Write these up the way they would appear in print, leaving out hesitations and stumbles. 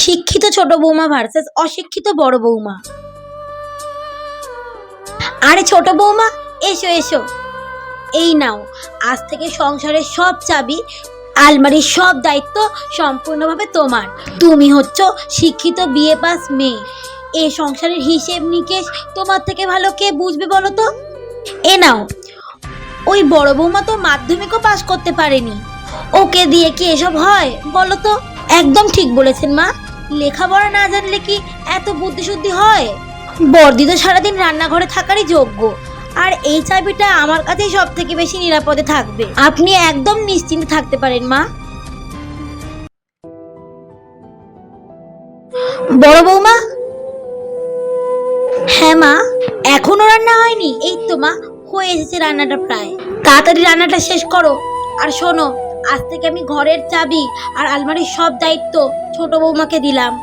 শিক্ষিত ছোট বৌমা ভার্সেস অশিক্ষিত বড় বৌমা। আরে ছোট বৌমা, এসো এসো, এই নাও আজ থেকে সংসারের সব চাবি, আলমারির সব দায়িত্ব সম্পূর্ণভাবে তোমার। তুমি হচ্ছ শিক্ষিত বিএ পাস মেয়ে। এই সংসারের হিসেব নিকেশ তোমার থেকে ভালো কে বুঝবে বলো তো? এ নাও। ওই বড় বৌমা তো মাধ্যমিকও পাস করতে পারেনি, ওকে দিয়ে কি এসব হয় বলো তো? একদম ঠিক বলেছেন মা, লেখাপড়া না জানলে কি এত বুদ্ধিশুদ্ধি হয়? বর্দি তো সারাদিন রান্নাঘরে থাকারই যোগ্য, আর এই চাবিটা আমার কাছেই সব থেকে বেশি নিরাপদে থাকবে। আপনি একদম নিশ্চিন্তে থাকতে পারেন মা। বড় বৌমা। হ্যাঁ মা, এখনো রান্না হয়নি? এই তো মা, হয়ে এসেছে রান্নাটা প্রায়। তাড়াতাড়ি রান্নাটা শেষ করো। আর শোনো, আজ থেকে আমি ঘরের চাবি আর আলমারির সব দায়িত্ব ছোট বৌমাকে দিলাম।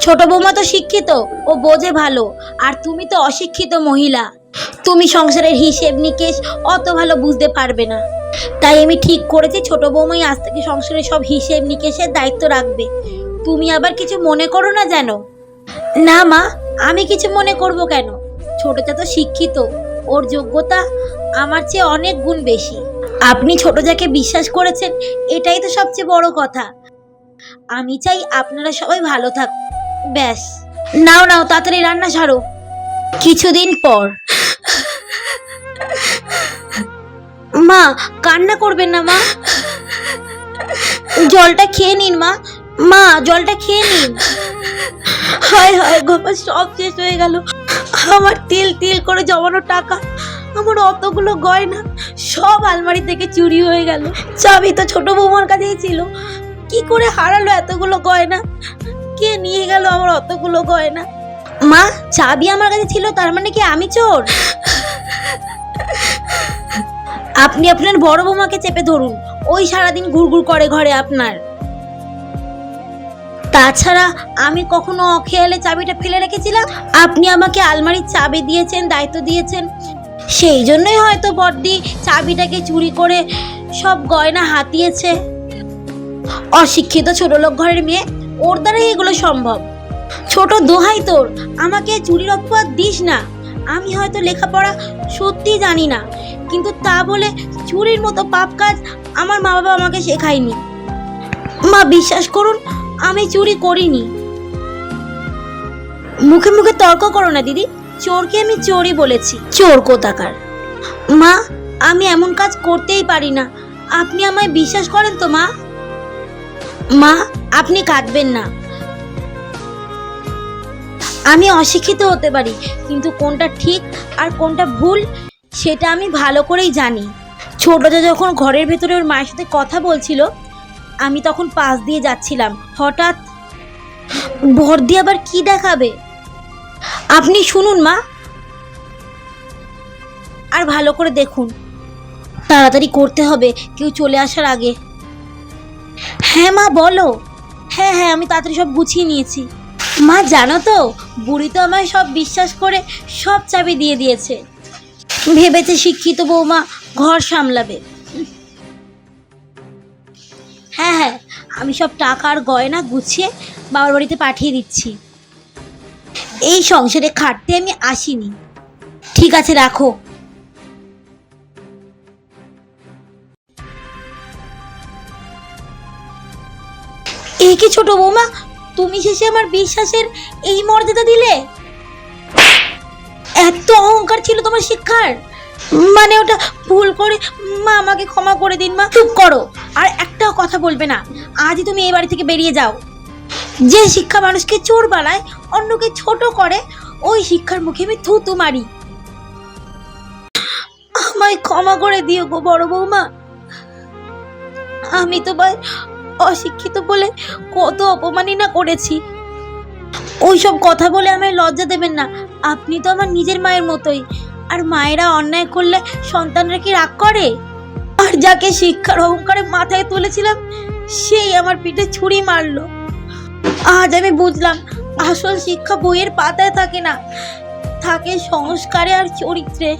ছোট বৌমা তো শিক্ষিত, ও বোঝে ভালো, আর তুমি তো অশিক্ষিত মহিলা, তুমি সংসারের হিসেব নিকেশ অত ভালো বুঝতে পারবে না। তাই আমি ঠিক করেছি ছোট বৌমাই আজ থেকে সংসারের সব হিসেব নিকেশের দায়িত্ব রাখবে। তুমি আবার কিছু মনে করো না যেন। না মা, আমি কিছু মনে করব কেন? ছোটটা তো শিক্ষিত, ওর যোগ্যতা আমার চেয়ে অনেক গুণ বেশি। আপনি ছোট যাকে বিশ্বাস করেছেন, এটাই তো সবচেয়ে বড় কথা। আমি চাই আপনারা সবাই ভালো থাক, ব্যাস। নাও নাও, তাড়াতাড়ি রান্না ছাড়ো। কিছুদিন পর। মা, কান্না করবেন না মা, জলটা খেয়ে নিন মা। মা, জলটা খেয়ে নিন। হায় হায় গো, সব শেষ হয়ে গেল। আমার তিল তিল করে জমানো টাকা, আমার অতগুলো গয়না সব আলমারি থেকে চুরি হয়ে গেল। চাবি তো ছোট বৌমার কাছেই ছিল, কি করে হারালো এতগুলো গয়না? কে নিয়ে গেল আমার অতগুলো গয়না? মা, চাবি আমার কাছে ছিল, তার মানে কি আমি চোর? আপনি আপনার বড় বৌমাকে চেপে ধরুন, ওই সারাদিন ঘুরঘুর করে ঘরে আপনার। তাছাড়া আমি কখনো অখেয়ালে চাবিটা ফেলে রেখেছিলাম? আপনি আমাকে আলমারির চাবি দিয়েছেন, দায়িত্ব দিয়েছেন, সেই জন্যই হয়তো বড়দি চাবিটাকে চুরি করে সব গয়না হাতিয়েছে। অশিক্ষিত ছোট লোক ঘরের মেয়ে, ওর দ্বারাই এগুলো সম্ভব। ছোট, দোহাই তোর, আমাকে চুরির অপবাদ দিস না। আমি হয়তো লেখাপড়া সত্যি জানি না, কিন্তু তা বলে চুরির মতো পাপ কাজ আমার মা বাবা আমাকে শেখায়নি। মা, বিশ্বাস করুন, আমি চুরি করিনি। মুখে মুখে তর্ক করো না দিদি, চোরকে আমি চোরই বলেছি। চোর কোথাকার। মা, আমি এমন কাজ করতেই পারি না, আপনি আমায় বিশ্বাস করেন তো মা? মা, আপনি কাঁদবেন না। আমি অশিক্ষিত হতে পারি, কিন্তু কোনটা ঠিক আর কোনটা ভুল সেটা আমি ভালো করেই জানি। ছোটটা যখন ঘরের ভেতরে ওর মায়ের সাথে কথা বলছিল, আমি তখন পাশ দিয়ে যাচ্ছিলাম, হঠাৎ বর্দি আবার কি দেখাবে আপনি শুনুন মা, আর ভালো করে দেখুন। তাড়াতাড়ি করতে হবে, কেউ চলে আসার আগে। হ্যাঁ মা, বলো। হ্যাঁ হ্যাঁ, আমি তাড়াতাড়ি সব গুছিয়ে নিয়েছি। মা, জানো তো, বুড়ি তো আমায় সব বিশ্বাস করে সব চাবি দিয়ে দিয়েছে, ভেবেছে শিক্ষিত বৌমা ঘর সামলাবে। হ্যাঁ হ্যাঁ, আমি সব টাকা আর গয়না গুছিয়ে বাবার বাড়িতে পাঠিয়ে দিচ্ছি। এই সংসারে খাটতে আমি আসিনি। ঠিক আছে, রাখো। এই কি ছোট বৌমা, তুমি শেষে আমার বিশ্বাসের এই মর্যাদা দিলে? এত অহংকার ছিল তোমার শিক্ষার? মানে ওটা ভুল করে, মা আমাকে ক্ষমা করে দিন মা। চুপ করো, আর একটাও কথা বলবে না। আজই তুমি এই বাড়ি থেকে বেরিয়ে যাও। যে শিক্ষা মানুষকে চোর বানায়, অন্যকে ছোট করে, ওই শিক্ষার মুখে আমি থুতু মারি। আমায় ক্ষমা করে দিও গো বড় বৌমা। আমি তো ভাই অশিক্ষিত বলে কত অপমাননা করেছি। ওইসব কথা বলে আমায় লজ্জা দেবেন না। আপনি তো আমার নিজের মায়ের মতোই, আর মায়েরা অন্যায় করলে সন্তানরা কি রাগ করে? আর যাকে শিক্ষার অহংকারে মাথায় তুলেছিলাম, সেই আমার পিঠে ছুরি মারলো। আজ আমি বুঝলাম, আসল শিক্ষা বইয়ের পাতায় থাকে না, থাকে সংস্কারে আর চরিত্রে।